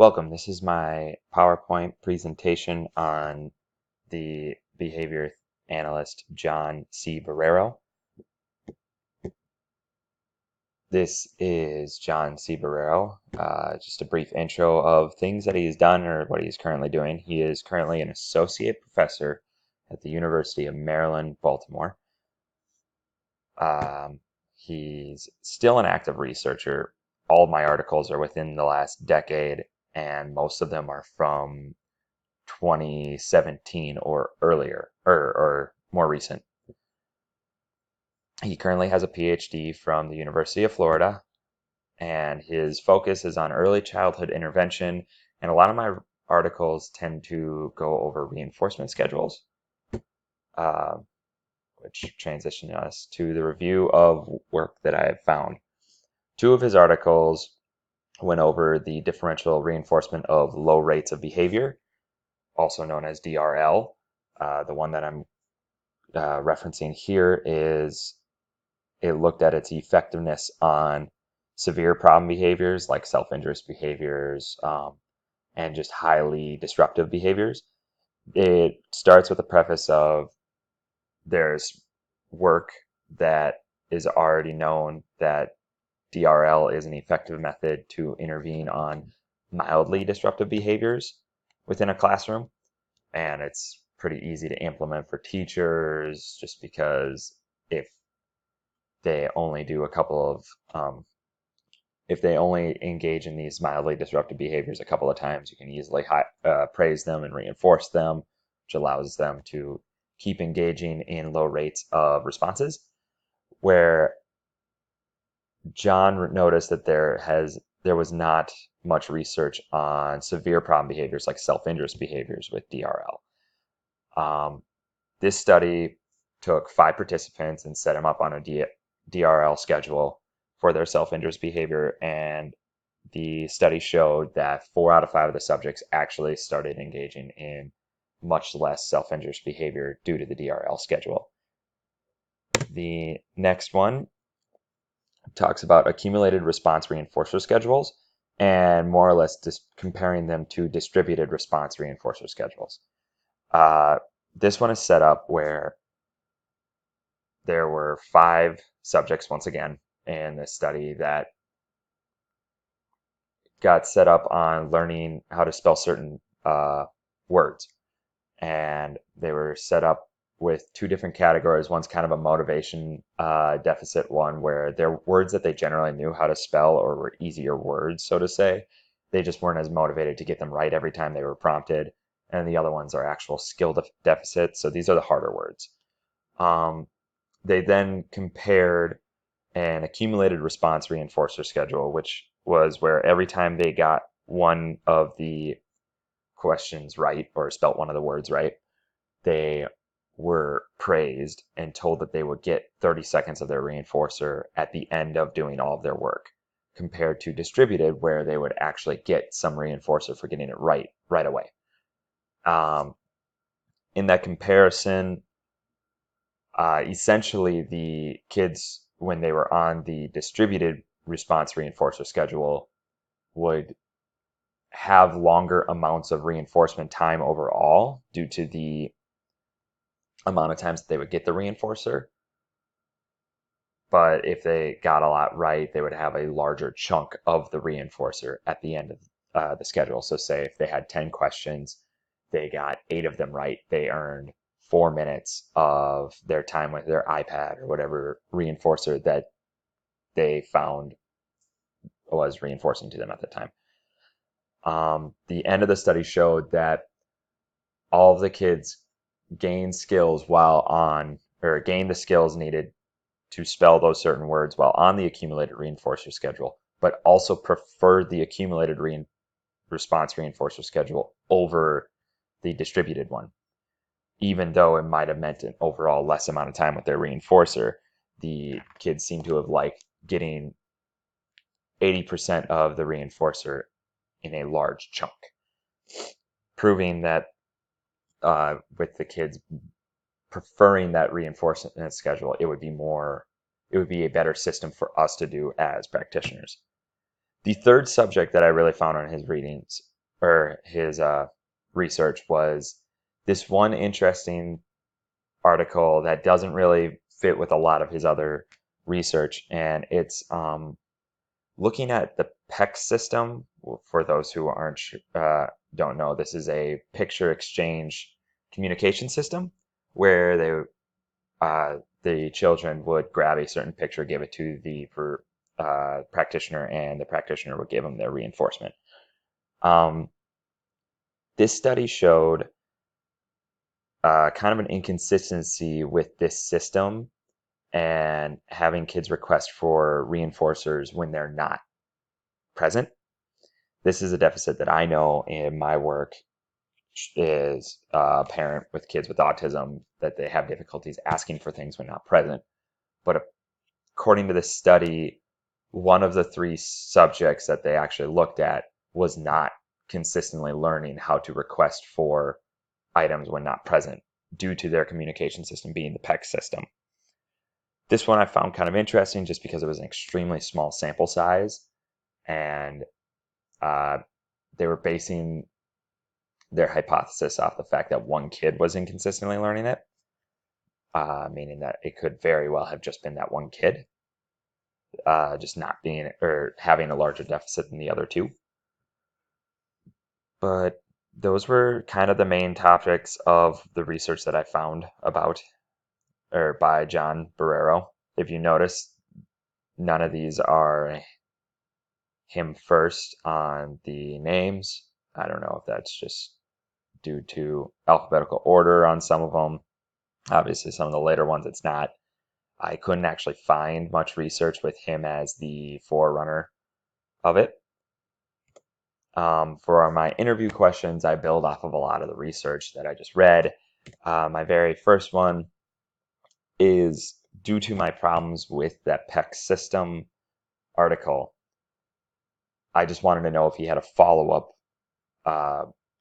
Welcome. This is my PowerPoint presentation on the behavior analyst John C. Borrero. This is John C. Borrero. Just a brief intro of things that he's done or what he's currently doing. He is currently an associate professor at the University of Maryland, Baltimore. He's still an active researcher. All of my articles are within the last decade, and most of them are from 2017 or earlier, or more recent. He currently has a PhD from the University of Florida, and his focus is on early childhood intervention. And a lot of my articles tend to go over reinforcement schedules, uh, which transition us to the review of work that I have found. Two of his articles went over the differential reinforcement of low rates of behavior, also known as DRL. The one that I'm referencing here is it looked at its effectiveness on severe problem behaviors like self-injurious behaviors and just highly disruptive behaviors. It starts with a preface of there's work that is already known that DRL is an effective method to intervene on mildly disruptive behaviors within a classroom. And it's pretty easy to implement for teachers just because if they only do a couple of, if they only engage in these mildly disruptive behaviors a couple of times, you can easily praise them and reinforce them, which allows them to keep engaging in low rates of responses. Where John noticed that there was not much research on severe problem behaviors like self-injurious behaviors with DRL. This study took 5 participants and set them up on a DRL schedule for their self-injurious behavior, and the study showed that 4 out of 5 of the subjects actually started engaging in much less self-injurious behavior due to the DRL schedule. The next one talks about accumulated response reinforcer schedules and more or less just comparing them to distributed response reinforcer schedules. This one is set up where there were 5 subjects, once again, in this study that got set up on learning how to spell certain words. And they were set up with 2 different categories. One's kind of a motivation deficit one, where they're words that they generally knew how to spell or were easier words, so to say. They just weren't as motivated to get them right every time they were prompted. And the other ones are actual skill deficits. So these are the harder words. They then compared an accumulated response reinforcer schedule, which was where every time they got one of the questions right or spelt one of the words right, they were praised and told that they would get 30 seconds of their reinforcer at the end of doing all of their work, compared to distributed, where they would actually get some reinforcer for getting it right away. In that comparison, essentially the kids, when they were on the distributed response reinforcer schedule, would have longer amounts of reinforcement time overall due to the amount of times that they would get the reinforcer. But if they got a lot right, they would have a larger chunk of the reinforcer at the end of the schedule. So say if they had 10 questions, they got 8 of them right, they earned 4 minutes of their time with their iPad or whatever reinforcer that they found was reinforcing to them at the time. The end of the study showed that all of the kids gained skills gained the skills needed to spell those certain words while on the accumulated reinforcer schedule, but also preferred the accumulated response reinforcer schedule over the distributed one. Even though it might have meant an overall less amount of time with their reinforcer, the kids seem to have liked getting 80% of the reinforcer in a large chunk, proving that with the kids preferring that reinforcement schedule, it would be a better system for us to do as practitioners. The third subject that I really found on his readings or his research was this one interesting article that doesn't really fit with a lot of his other research, and it's looking at the PEC system. For those who aren't don't know, this is a picture exchange communication system where the children would grab a certain picture, give it to the practitioner, and the practitioner would give them their reinforcement. Um, this study showed kind of an inconsistency with this system and having kids request for reinforcers when they're not present. This is a deficit that I know in my work is a parent with kids with autism, that they have difficulties asking for things when not present. But according to this study, one of the three subjects that they actually looked at was not consistently learning how to request for items when not present due to their communication system being the PEC system. This one I found kind of interesting just because it was an extremely small sample size, and uh, they were basing their hypothesis off the fact that one kid was inconsistently learning it, meaning that it could very well have just been that one kid, just not being or having a larger deficit than the other two. But those were kind of the main topics of the research that I found about or by John Borrero. If you notice, none of these are him first on the names. I don't know if that's just due to alphabetical order on some of them. Obviously, some of the later ones it's not. I couldn't actually find much research with him as the forerunner of it. For my interview questions, I build off of a lot of the research that I just read. My very first one is due to my problems with that PEC system article. I just wanted to know if he had a follow-up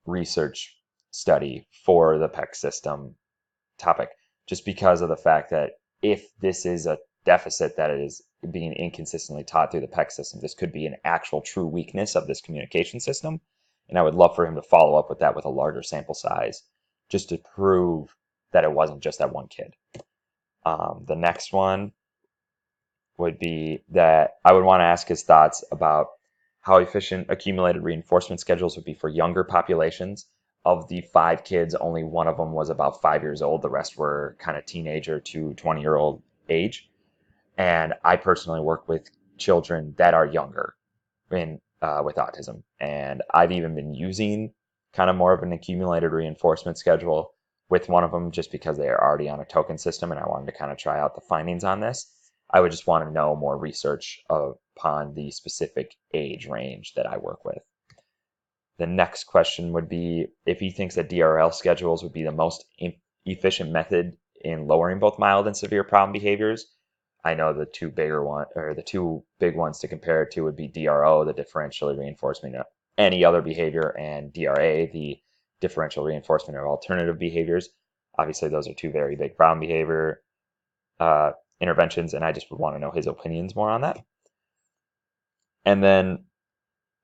research study for the PEC system topic, just because of the fact that if this is a deficit that is being inconsistently taught through the PEC system, this could be an actual true weakness of this communication system. And I would love for him to follow up with that with a larger sample size, just to prove that it wasn't just that one kid. The next one would be that I would want to ask his thoughts about how efficient accumulated reinforcement schedules would be for younger populations. Of the 5 kids, only one of them was about 5 years old. The rest were kind of teenager to 20-year-old age. And I personally work with children that are younger with autism. And I've even been using kind of more of an accumulated reinforcement schedule with one of them just because they are already on a token system and I wanted to kind of try out the findings on this. I would just want to know more research upon the specific age range that I work with. The next question would be if he thinks that DRL schedules would be the most efficient method in lowering both mild and severe problem behaviors. I know the two big ones to compare it to would be DRO, the differentially reinforcement of any other behavior, and DRA, the differential reinforcement of alternative behaviors. Obviously, those are two very big problem behavior interventions, and I just would want to know his opinions more on that. And then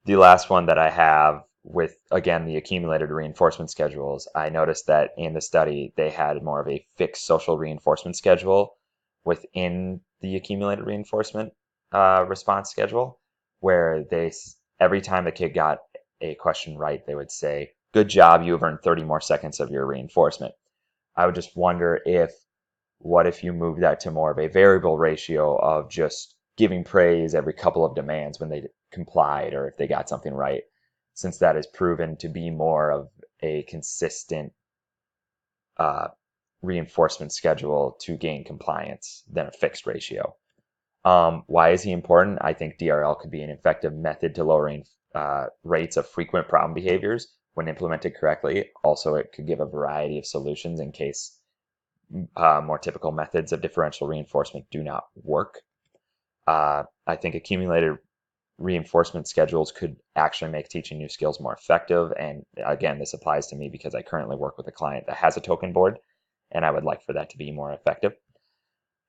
the last one that I have with, again, the accumulated reinforcement schedules, I noticed that in the study, they had more of a fixed social reinforcement schedule within the accumulated reinforcement response schedule, where every time the kid got a question right, they would say, "Good job, you have earned 30 more seconds of your reinforcement." I would just wonder what if you move that to more of a variable ratio of just giving praise every couple of demands when they complied or if they got something right, since that is proven to be more of a consistent reinforcement schedule to gain compliance than a fixed ratio. Why is he important? I think DRL could be an effective method to lowering rates of frequent problem behaviors when implemented correctly. Also, it could give a variety of solutions in case more typical methods of differential reinforcement do not work. I think accumulated reinforcement schedules could actually make teaching new skills more effective. And again, this applies to me because I currently work with a client that has a token board, and I would like for that to be more effective.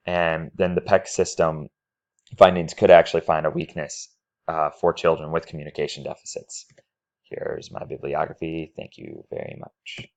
And then the PEC system findings could actually find a weakness for children with communication deficits. Here's my bibliography. Thank you very much.